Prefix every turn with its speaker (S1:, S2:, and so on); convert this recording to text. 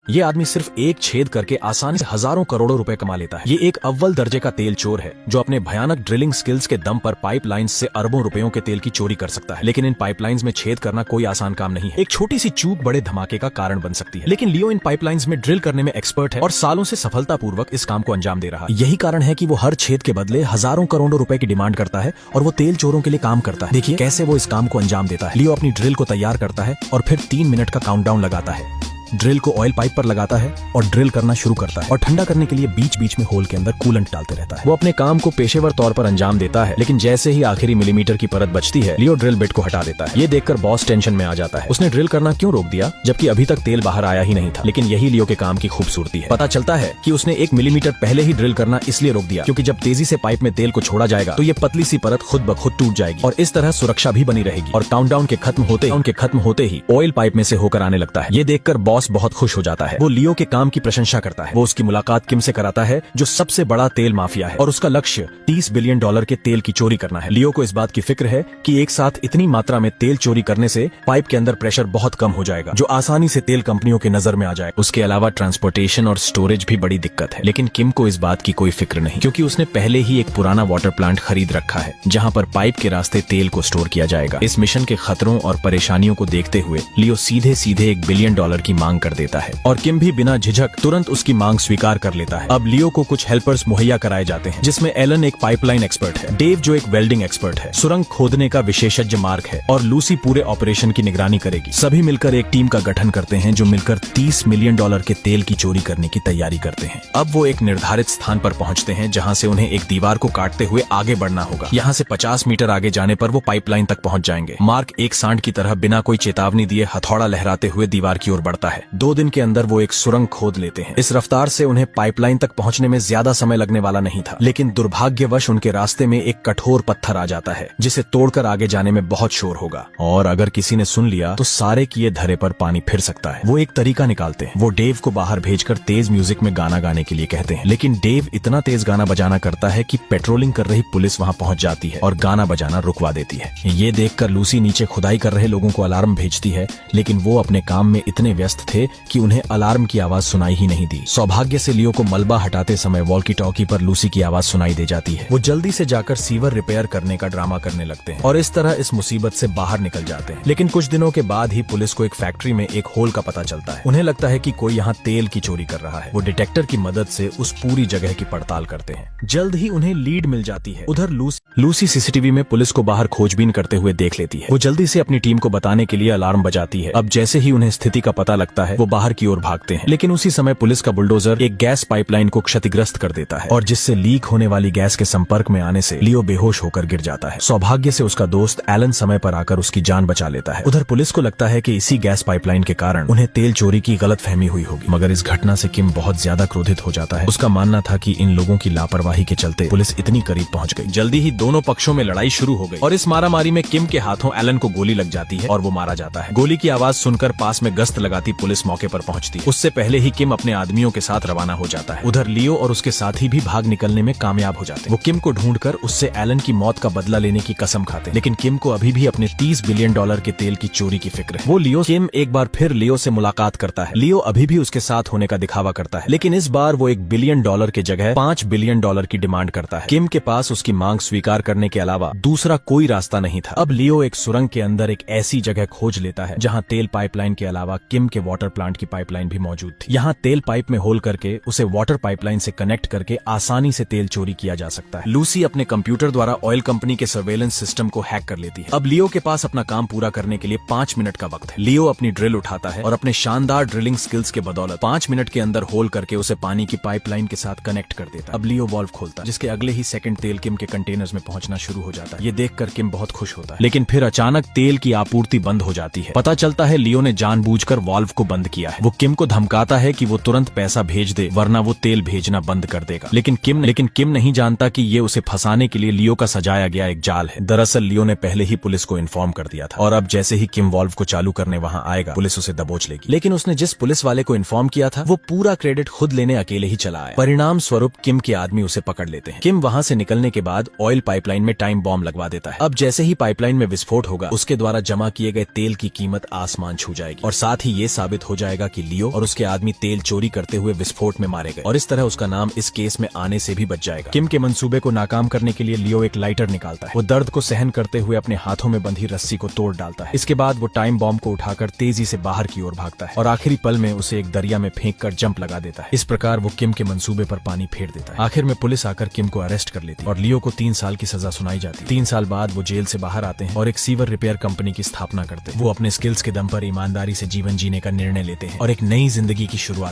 S1: ये आदमी सिर्फ एक छेद करके आसानी से हजारों करोड़ों रुपए कमा लेता है। ये एक अव्वल दर्जे का तेल चोर है जो अपने भयानक ड्रिलिंग स्किल्स के दम पर पाइपलाइंस से अरबों रुपयों के तेल की चोरी कर सकता है। लेकिन इन पाइपलाइंस में छेद करना कोई आसान काम नहीं है। एक छोटी सी चूक बड़े धमाके का कारण बन सकती है। लेकिन लियो इन पाइपलाइंस में ड्रिल करने में एक्सपर्ट है और सालों से सफलतापूर्वक इस काम को अंजाम दे रहा है। यही कारण है कि वो हर छेद के बदले हजारों करोड़ों रुपए की डिमांड करता है और वो तेल चोरों के लिए काम करता है। देखिए कैसे वो इस काम को अंजाम देता है। लियो अपनी ड्रिल को तैयार करता है और फिर 3 मिनट का काउंटडाउन लगाता है। ड्रिल को ऑयल पाइप पर लगाता है और ड्रिल करना शुरू करता है और ठंडा करने के लिए बीच बीच में होल के अंदर कूलेंट डालते रहता है। वो अपने काम को पेशेवर तौर पर अंजाम देता है, लेकिन जैसे ही आखिरी मिलीमीटर की परत बचती है, लियो ड्रिल बिट को हटा देता है। ये देखकर बॉस टेंशन में आ जाता है। उसने ड्रिल करना क्यों रोक दिया जबकि अभी तक तेल बाहर आया ही नहीं था। लेकिन यही लियो के काम की खूबसूरती है। पता चलता है कि उसने 1 मिलीमीटर पहले ही ड्रिल करना इसलिए रोक दिया क्योंकि जब तेजी से पाइप में तेल को छोड़ा जाएगा तो ये पतली सी परत खुद ब खुद टूट जाएगी और इस तरह सुरक्षा भी बनी रहेगी। और काउंटडाउन के खत्म होते ही ऑयल पाइप में से होकर आने लगता है। ये देखकर बॉस बहुत खुश हो जाता है। वो लियो के काम की प्रशंसा करता है। वो उसकी मुलाकात किम से कराता है जो सबसे बड़ा तेल माफिया है और उसका लक्ष्य $30 बिलियन के तेल की चोरी करना है। लियो को इस बात की फिक्र है कि एक साथ इतनी मात्रा में तेल चोरी करने से पाइप के अंदर प्रेशर बहुत कम हो जाएगा जो आसानी से तेल कंपनियों की नजर में आ जाए। उसके अलावा ट्रांसपोर्टेशन और स्टोरेज भी बड़ी दिक्कत है। लेकिन किम को इस बात की कोई फिक्र नहीं क्योंकि उसने पहले ही एक पुराना वाटर प्लांट खरीद रखा है जहाँ पर पाइप के रास्ते तेल को स्टोर किया जाएगा। इस मिशन के खतरों और परेशानियों को देखते हुए लियो सीधे $1 बिलियन की मांग कर देता है और किम भी बिना झिझक तुरंत उसकी मांग स्वीकार कर लेता है। अब लियो को कुछ हेल्पर्स मुहैया कराए जाते हैं जिसमें एलन एक पाइपलाइन एक्सपर्ट है, डेव जो एक वेल्डिंग एक्सपर्ट है, सुरंग खोदने का विशेषज्ञ मार्क है और लूसी पूरे ऑपरेशन की निगरानी करेगी। सभी मिलकर एक टीम का गठन करते हैं जो मिलकर $30 मिलियन के तेल की चोरी करने की तैयारी करते हैं। अब वो एक निर्धारित स्थान पर पहुंचते हैं जहां से उन्हें एक दीवार को काटते हुए आगे बढ़ना होगा। यहाँ से 50 मीटर आगे जाने पर वो पाइपलाइन तक पहुंच जाएंगे। मार्क एक सांड की तरह बिना कोई चेतावनी दिए हथौड़ा लहराते हुए दीवार की ओर बढ़ता है। 2 दिन के अंदर वो एक सुरंग खोद लेते हैं। इस रफ्तार से उन्हें पाइपलाइन तक पहुंचने में ज्यादा समय लगने वाला नहीं था, लेकिन दुर्भाग्यवश उनके रास्ते में एक कठोर पत्थर आ जाता है जिसे तोड़कर आगे जाने में बहुत शोर होगा और अगर किसी ने सुन लिया तो सारे किए धरे पर पानी फिर सकता है। वो एक तरीका निकालते हैं। वो डेव को बाहर भेजकर तेज म्यूजिक में गाना गाने के लिए कहते हैं, लेकिन डेव इतना तेज गाना बजाना करता है कि पेट्रोलिंग कर रही पुलिस वहां पहुंच जाती है और गाना बजाना रुकवा देती है। ये देखकर लूसी नीचे खुदाई कर रहे लोगों को अलार्म भेजती है, लेकिन वो अपने काम में इतने व्यस्त थे कि उन्हें अलार्म की आवाज सुनाई ही नहीं दी। सौभाग्य से लियो को मलबा हटाते समय वॉल्की टॉकी पर लूसी की आवाज सुनाई दे जाती है। वो जल्दी से जाकर सीवर रिपेयर करने का ड्रामा करने लगते हैं और इस तरह इस मुसीबत से बाहर निकल जाते हैं। लेकिन कुछ दिनों के बाद ही पुलिस को एक फैक्ट्री में एक होल का पता चलता है। उन्हें लगता है कि कोई यहाँ तेल की चोरी कर रहा है। वो डिटेक्टर की मदद से उस पूरी जगह की पड़ताल करते हैं। जल्द ही उन्हें लीड मिल जाती है। उधर लूसी सीसीटीवी में पुलिस को बाहर खोजबीन करते हुए देख लेती है। वो जल्दी से अपनी टीम को बताने के लिए अलार्म बजाती है। अब जैसे ही उन्हें स्थिति का पता लगता है वो बाहर की ओर भागते हैं, लेकिन उसी समय पुलिस का बुलडोजर एक गैस पाइपलाइन को क्षतिग्रस्त कर देता है और जिससे लीक होने वाली गैस के संपर्क में आने से लियो बेहोश होकर गिर जाता है। सौभाग्य से उसका दोस्त एलन समय पर आकर उसकी जान बचा लेता है। उधर पुलिस को लगता है कि इसी गैस पाइपलाइन के कारण उन्हें तेल चोरी की गलतफहमी हुई होगी, मगर इस घटना से किम बहुत ज्यादा क्रोधित हो जाता है। उसका मानना था कि इन लोगों की लापरवाही के चलते पुलिस इतनी करीब पहुंच गई। जल्दी ही दोनों पक्षों में लड़ाई शुरू हो गई और इस मारामारी में किम के हाथों एलन को गोली लग जाती है और वो मारा जाता है। गोली की आवाज सुनकर पास में गश्त लगाती पुलिस मौके पर पहुंचती है। उससे पहले ही किम अपने आदमियों के साथ रवाना हो जाता है। उधर लियो और उसके साथी भी भाग निकलने में कामयाब हो जाते हैं। वो किम को ढूंढकर उससे एलन की मौत का बदला लेने की कसम खाते हैं, लेकिन किम को अभी भी अपने $30 बिलियन के तेल की चोरी की फिक्र है। वो किम एक बार फिर लियो से मुलाकात करता है। लियो अभी भी उसके साथ होने का दिखावा करता है, लेकिन इस बार वो $1 बिलियन के जगह $5 बिलियन की डिमांड करता है। किम के पास उसकी मांग स्वीकार करने के अलावा दूसरा कोई रास्ता नहीं था। अब लियो एक सुरंग के अंदर एक ऐसी जगह खोज लेता है जहाँ तेल पाइपलाइन के अलावा किम के वाटर प्लांट की पाइपलाइन भी मौजूद थी। यहाँ तेल पाइप में होल करके उसे वाटर पाइपलाइन से कनेक्ट करके आसानी से तेल चोरी किया जा सकता है। लूसी अपने कंप्यूटर द्वारा ऑयल कंपनी के सर्वेलेंस सिस्टम को हैक कर लेती है। अब लियो के पास अपना काम पूरा करने के लिए 5 मिनट का वक्त है। लियो अपनी ड्रिल उठाता है और अपने शानदार ड्रिलिंग स्किल्स के बदौलत 5 मिनट के अंदर होल करके उसे पानी की पाइपलाइन के साथ कनेक्ट कर देता है। अब लियो वाल्व खोलता है, जिसके अगले ही सेकंड तेल किम के कंटेनर्स में पहुंचना शुरू हो जाता है। ये देखकर किम बहुत खुश होता है, लेकिन फिर अचानक तेल की आपूर्ति बंद हो जाती है। पता चलता है लियो ने जानबूझकर वाल्व को बंद किया है। वो किम को धमकाता है कि वो तुरंत पैसा भेज दे वरना वो तेल भेजना बंद कर देगा। लेकिन किम नहीं जानता कि ये उसे फंसाने के लिए लियो का सजाया गया एक जाल है। दरअसल लियो ने पहले ही पुलिस को इन्फॉर्म कर दिया था और अब जैसे ही किम वाल्व को चालू करने वहां आएगा पुलिस उसे दबोच लेगी। लेकिन उसने जिस पुलिस वाले को इन्फॉर्म किया था वो पूरा क्रेडिट खुद लेने अकेले ही चला आया। परिणाम स्वरूप किम के आदमी उसे पकड़ लेते हैं। किम वहां से निकलने के बाद ऑयल पाइपलाइन में टाइम बॉम्ब लगवा देता है। अब जैसे ही पाइपलाइन में विस्फोट होगा उसके द्वारा जमा किए गए तेल की कीमत आसमान छू जाएगी और साथ ही ये साबित साबित हो जाएगा कि लियो और उसके आदमी तेल चोरी करते हुए विस्फोट में मारे गए और इस तरह उसका नाम इस केस में आने से भी बच जाएगा। किम के मंसूबे को नाकाम करने के लिए लियो एक लाइटर निकालता है। वो दर्द को सहन करते हुए अपने हाथों में बंधी रस्सी को तोड़ डालता है। इसके बाद वो टाइम बॉम्ब को उठाकर तेजी से बाहर की ओर भागता है और आखिरी पल में उसे एक दरिया में फेंक कर जंप लगा देता है। इस प्रकार वो किम के मंसूबे पर पानी फेर देता है। आखिर में पुलिस आकर किम को अरेस्ट कर लेती है और लियो को 3 साल की सजा सुनाई जाती है। 3 साल बाद वो जेल से बाहर आते हैं और एक सीवर रिपेयर कंपनी की स्थापना करते हैं। वो अपने स्किल्स के दम पर ईमानदारी से जीवन जीने का निर्णय लेते हैं और एक नई जिंदगी की शुरुआत